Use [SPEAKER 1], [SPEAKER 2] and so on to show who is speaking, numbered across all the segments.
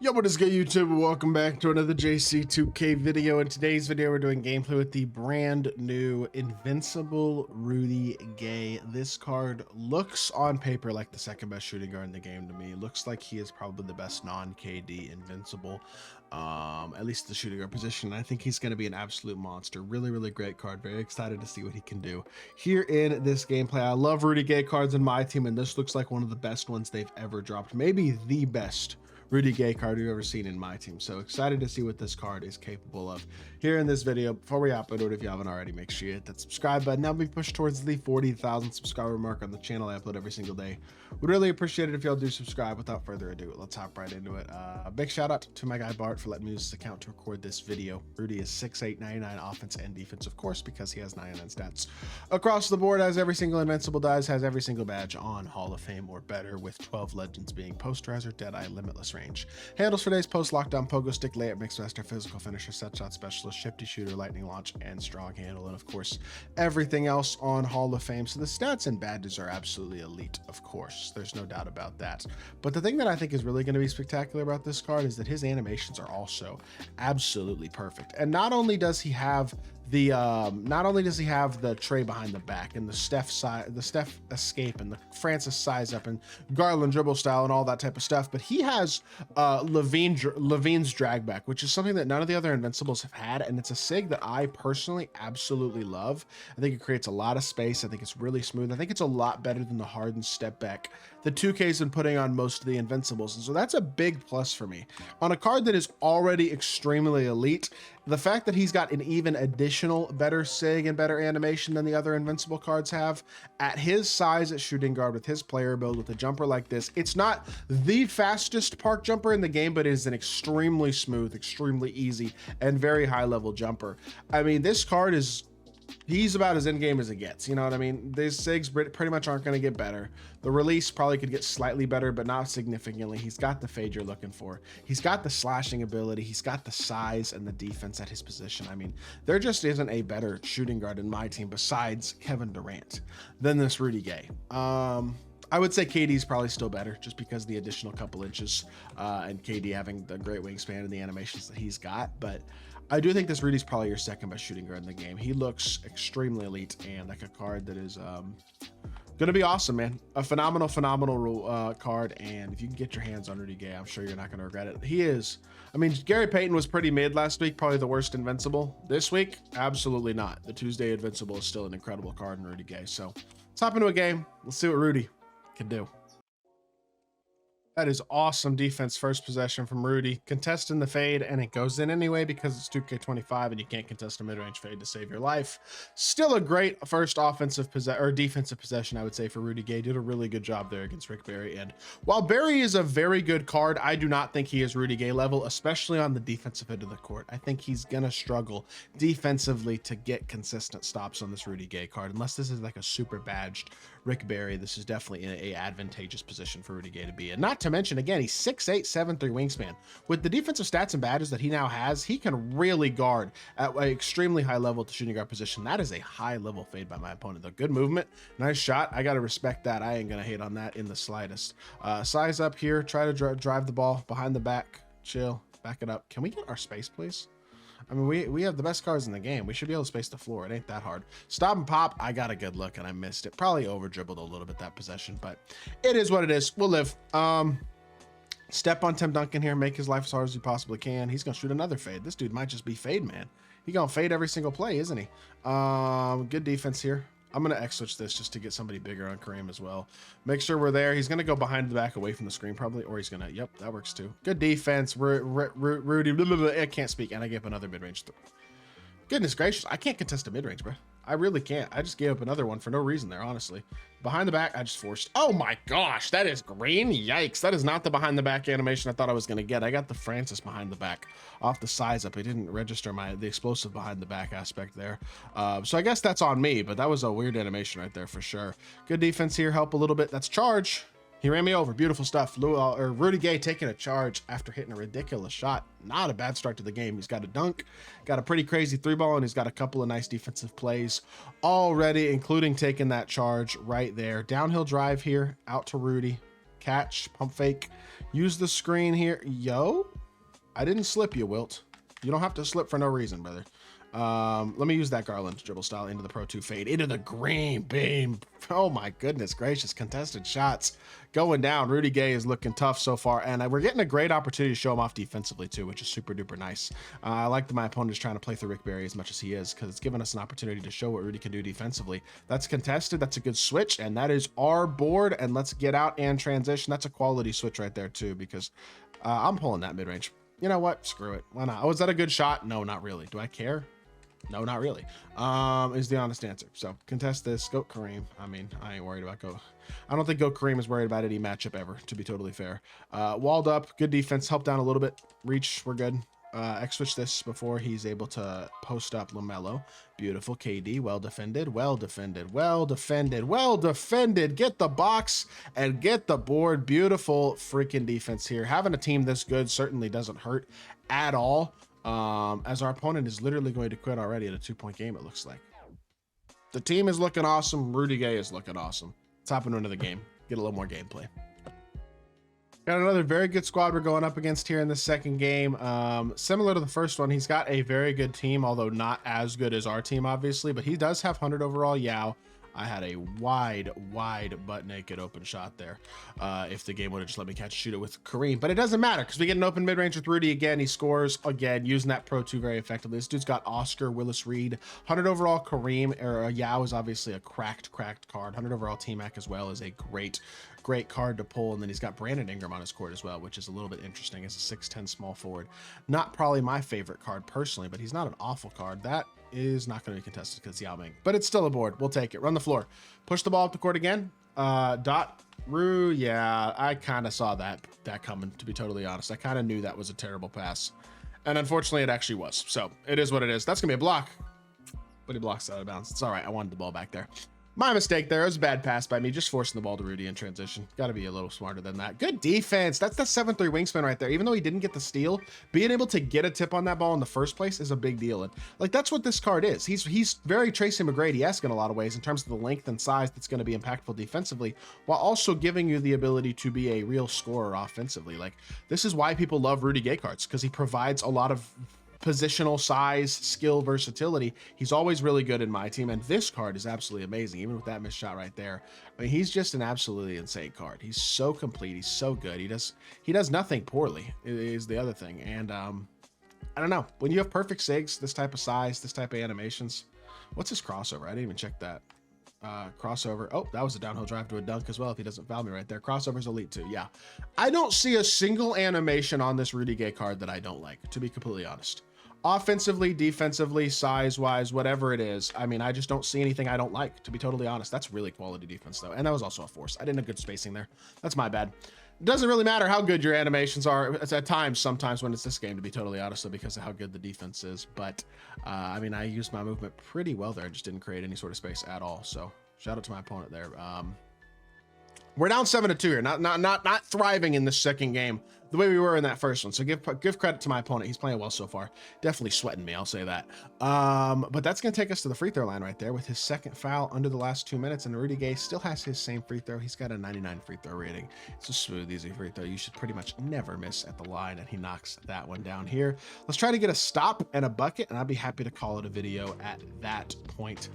[SPEAKER 1] Yo, what is good, YouTube? Welcome back to another JC2K video. In today's video, we're doing gameplay with the brand new Invincible Rudy Gay. This card looks on paper like the second best shooting guard in the game to me. Looks like he is probably the best non-KD Invincible, at least the shooting guard position. I think he's going to be an absolute monster. Really great card. Very excited to see what he can do here in this gameplay. I love Rudy Gay cards in my team, and this looks like one of the best ones they've ever dropped. Maybe the best Rudy Gay card we've ever seen in my team. So excited to see what this card is capable of here in this video. Before we upload it, if you haven't already, make sure you hit that subscribe button. Now we push towards the 40,000 subscriber mark on the channel. I upload every single day. Would really appreciate it if y'all do subscribe. Without further ado, let's hop right into it. A big shout out to my guy Bart for letting me use his account to record this video. Rudy is 6'8", 99 offense and defense, of course, because he has 99 stats across the board. Has every single Invincible dies, has every single badge on Hall of Fame or better, with 12 legends being Posterizer, Deadeye, Limitless Range. Handles for days, post, lockdown, pogo stick, layup, mix master, physical finisher, set shot specialist, shifty shooter, lightning launch, and strong handle, and of course everything else on Hall of Fame. So the stats and badges are absolutely elite, of course, there's no doubt about that. But the thing that I think is really going to be spectacular about this card is that his animations are also absolutely perfect. And not only does he have the tray behind the back and the Steph escape and the Francis size up and Garland dribble style and all that type of stuff, but he has Levine's drag back, which is something that none of the other Invincibles have had, and it's a sig that I personally absolutely love. I think it creates a lot of space. I think it's really smooth. I think it's a lot better than the hardened step back the 2K's been putting on most of the Invincibles, and so that's a big plus for me on a card that is already extremely elite. The fact that he's got an even additional better sig and better animation than the other Invincible cards have at his size at shooting guard, with his player build, with a jumper like this. It's not the fastest park jumper in the game, but it is an extremely smooth, extremely easy, and very high level jumper. I mean, this card is, he's about as in-game as it gets, you know what I mean? These SIGs pretty much aren't going to get better. The release probably could get slightly better, but not significantly. He's got the fade you're looking for. He's got the slashing ability. He's got the size and the defense at his position. I mean, there just isn't a better shooting guard in my team besides Kevin Durant than this Rudy Gay. I would say KD's probably still better, just because the additional couple inches and KD having the great wingspan and the animations that he's got. But I do think this Rudy's probably your second best shooting guard in the game. He looks extremely elite and like a card that is gonna be awesome, man. A phenomenal card, and if you can get your hands on Rudy Gay, I'm sure you're not gonna regret it. He is, I mean, Gary Payton was pretty mid last week, probably the worst Invincible. This week, absolutely not. The Tuesday Invincible is still an incredible card in Rudy Gay. So let's hop into a game. Let's see what Rudy can do. That is awesome defense first possession from Rudy. Contesting the fade, and it goes in anyway because it's 2K25 and you can't contest a mid-range fade to save your life. Still a great first offensive or defensive possession, I would say, for Rudy Gay. Did a really good job there against Rick Barry. And while Barry is a very good card, I do not think he is Rudy Gay level, especially on the defensive end of the court. I think he's gonna struggle defensively to get consistent stops on this Rudy Gay card. Unless this is like a super badged Rick Barry, this is definitely a advantageous position for Rudy Gay to be in. Not to mention, again, he's 6'8", 7'3" wingspan. With the defensive stats and badges that he now has, he can really guard at an extremely high level at the shooting guard position. That is a high level fade by my opponent, though. Good movement, nice shot. I got to respect that. I ain't gonna hate on that in the slightest. Size up here, try to drive the ball behind the back, chill, back it up. Can we get our space, please? I mean, we have the best cards in the game. We should be able to space the floor. It ain't that hard. Stop and pop. I got a good look and I missed it. Probably over dribbled a little bit that possession, but it is what it is. We'll live. Step on Tim Duncan here. Make his life as hard as he possibly can. He's gonna shoot another fade. This dude might just be fade man. He gonna fade every single play, isn't he? Good defense here. I'm gonna X switch this just to get somebody bigger on Kareem as well. Make sure we're there. He's gonna go behind the back away from the screen probably, or he's gonna, yep, that works too. Good defense. Rudy, blah, blah, blah. I can't speak, and I gave up another mid-range. Goodness gracious, I can't contest a mid-range, bro. I really can't. I just gave up another one for no reason there, honestly. Behind the back, I just forced. Oh my gosh, that is green. Yikes. That is not the behind the back animation I thought I was going to get. I got the Francis behind the back off the size up. It didn't register the explosive behind the back aspect there. So I guess that's on me, but that was a weird animation right there for sure. Good defense here. Help a little bit. That's charge. He ran me over. Beautiful stuff. Rudy Gay taking a charge after hitting a ridiculous shot. Not a bad start to the game. He's got a dunk, got a pretty crazy three ball, and he's got a couple of nice defensive plays already, including taking that charge right there. Downhill drive here, out to Rudy. Catch, pump fake, use the screen here. Yo, I didn't slip you, Wilt. You don't have to slip for no reason, brother. Let me use that Garland dribble style into the Pro 2 fade, into the green beam. Oh my goodness gracious, contested shots going down. Rudy Gay is looking tough so far, and we're getting a great opportunity to show him off defensively too, which is super duper nice. I like that my opponent is trying to play through Rick Barry as much as he is, because it's given us an opportunity to show what Rudy can do defensively. That's contested, that's a good switch, and that is our board, and let's get out and transition. That's a quality switch right there too, because I'm pulling that mid-range. You know what? Screw it. Why not? Oh, is that a good shot? No, not really. Do I care? No, not really. Is the honest answer. So contest this. Go Kareem. I mean, I ain't worried about Go. I don't think Go Kareem is worried about any matchup ever, to be totally fair. Walled up. Good defense. Help down a little bit. Reach. We're good. X switch this before he's able to post up LaMelo. Beautiful. KD. Well defended. Well defended. Well defended. Well defended. Get the box and get the board. Beautiful freaking defense here. Having a team this good certainly doesn't hurt at all. As our opponent is literally going to quit already at a 2-point game, it looks like. The team is looking awesome. Rudy Gay is looking awesome. Let's hop into another game. Get a little more gameplay. Got another very good squad we're going up against here in the second game. Similar to the first one, he's got a very good team, although not as good as our team, obviously, but he does have 100 overall Yao. I had a wide butt naked open shot there. If the game would have just let me shoot it with Kareem, but it doesn't matter because we get an open mid-range with Rudy again. He scores again using that Pro 2 very effectively. This dude's got Oscar, Willis Reed, 100 overall Kareem, or Yao is obviously a cracked card. 100 overall T-Mac as well is a great card to pull. And then he's got Brandon Ingram on his court as well, which is a little bit interesting as a 6'10 small forward. Not probably my favorite card personally, but he's not an awful card. That is not going to be contested because it's Yao Ming, but it's still a board. We'll take it. Run the floor. Push the ball up the court again. Yeah, I kind of saw that coming, to be totally honest. I kind of knew that was a terrible pass. And unfortunately, it actually was. So it is what it is. That's going to be a block. But he blocks out of bounds. It's all right. I wanted the ball back there. My mistake there. It was a bad pass by me, just forcing the ball to Rudy in transition. Got to be a little smarter than that. Good defense. That's the 7-3 wingspan right there. Even though he didn't get the steal, being able to get a tip on that ball in the first place is a big deal. And like, that's what this card is. He's very Tracy McGrady-esque in a lot of ways in terms of the length and size that's going to be impactful defensively, while also giving you the ability to be a real scorer offensively. Like, this is why people love Rudy Gay cards, because he provides a lot of positional size, skill, versatility. He's always really good in my team, and this card is absolutely amazing, even with that missed shot right there. I mean, he's just an absolutely insane card. He's so complete. He's so good. He does nothing poorly, is the other thing. And I don't know, when you have perfect sigs, this type of size, this type of animations. What's his crossover? I didn't even check that. Crossover. Oh, that was a downhill drive to a dunk as well, if he doesn't foul me right there. Crossover's elite too. Yeah, I don't see a single animation on this Rudy Gay card that I don't like, to be completely honest. Offensively, defensively, size-wise, whatever it is. I mean, I just don't see anything I don't like, to be totally honest. That's really quality defense, though. And that was also a force. I didn't have good spacing there. That's my bad. It doesn't really matter how good your animations are. It's at times, sometimes when it's this game, to be totally honest, though, because of how good the defense is. But, I mean, I used my movement pretty well there. I just didn't create any sort of space at all. So, shout out to my opponent there. We're down 7-2 here. Not thriving in this second game the way we were in that first one. So give credit to my opponent. He's playing well so far. Definitely sweating me, I'll say that. But that's going to take us to the free throw line right there with his second foul under the last 2 minutes. And Rudy Gay still has his same free throw. He's got a 99 free throw rating. It's a smooth, easy free throw. You should pretty much never miss at the line. And he knocks that one down here. Let's try to get a stop and a bucket, and I'll be happy to call it a video at that point.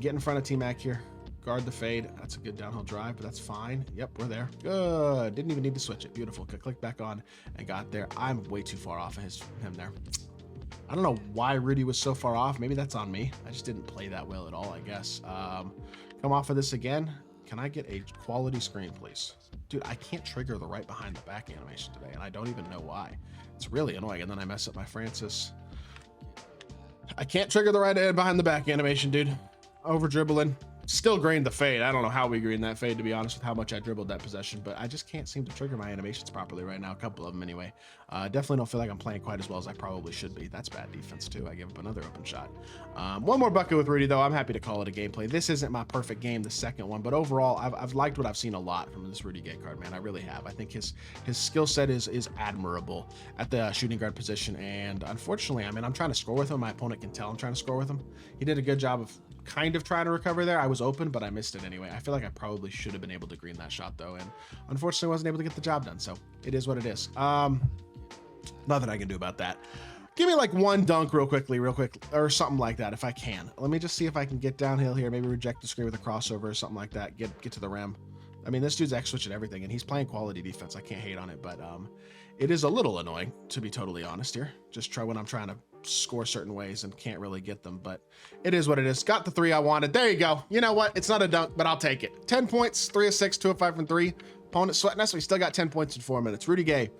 [SPEAKER 1] Get in front of T-Mac here. Guard the fade. That's a good downhill drive, but that's fine. Yep, we're there. Good. Didn't even need to switch it. Beautiful. Click back on and got there. I'm way too far off of him there. I don't know why Rudy was so far off. Maybe that's on me. I just didn't play that well at all, I guess. Come off of this again. Can I get a quality screen, please? Dude, I can't trigger the right behind the back animation today, and I don't even know why. It's really annoying, and then I mess up my Francis. I can't trigger the right behind the back animation, dude. Over dribbling. Still greened the fade. I don't know how we greened that fade, to be honest, with how much I dribbled that possession, but I just can't seem to trigger my animations properly right now. A couple of them anyway. Definitely don't feel like I'm playing quite as well as I probably should be. That's bad defense too. I give up another open shot. One more bucket with Rudy, though. I'm happy to call it a gameplay. This isn't my perfect game, the second one, but overall, I've liked what I've seen a lot from this Rudy Gay card, man. I really have. I think his skill set is admirable at the shooting guard position, and unfortunately, I mean, I'm trying to score with him. My opponent can tell I'm trying to score with him. He did a good job of kind of trying to recover there. I was open, but I missed it anyway. I feel like I probably should have been able to green that shot, though, and unfortunately wasn't able to get the job done, so it is what it is. Nothing I can do about that. Give me like one dunk real quick, or something like that if I can. Let me just see if I can get downhill here, maybe reject the screen with a crossover or something like that, get to the rim. I mean, this dude's X-switching everything, and he's playing quality defense. I can't hate on it, but it is a little annoying, to be totally honest here. Just try when I'm trying to score certain ways and can't really get them, but it is what it is. Got the 3 I wanted. There you go. You know what? It's not a dunk, but I'll take it. 10 points, 3 of 6, 2 of 5 from 3. Opponent sweating us. We still got 10 points in 4 minutes. Rudy Gay,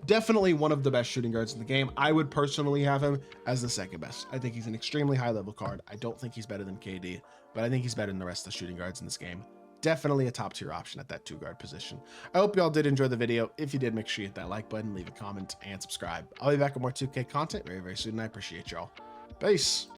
[SPEAKER 1] definitely one of the best shooting guards in the game. I would personally have him as the second best. I think he's an extremely high level card. I don't think he's better than KD, but I think he's better than the rest of the shooting guards in this game. Definitely a top tier option at that 2 guard position. I hope y'all did enjoy the video. If you did, make sure you hit that like button, leave a comment, and subscribe. I'll be back with more 2K content very, very soon, and I appreciate y'all. Peace.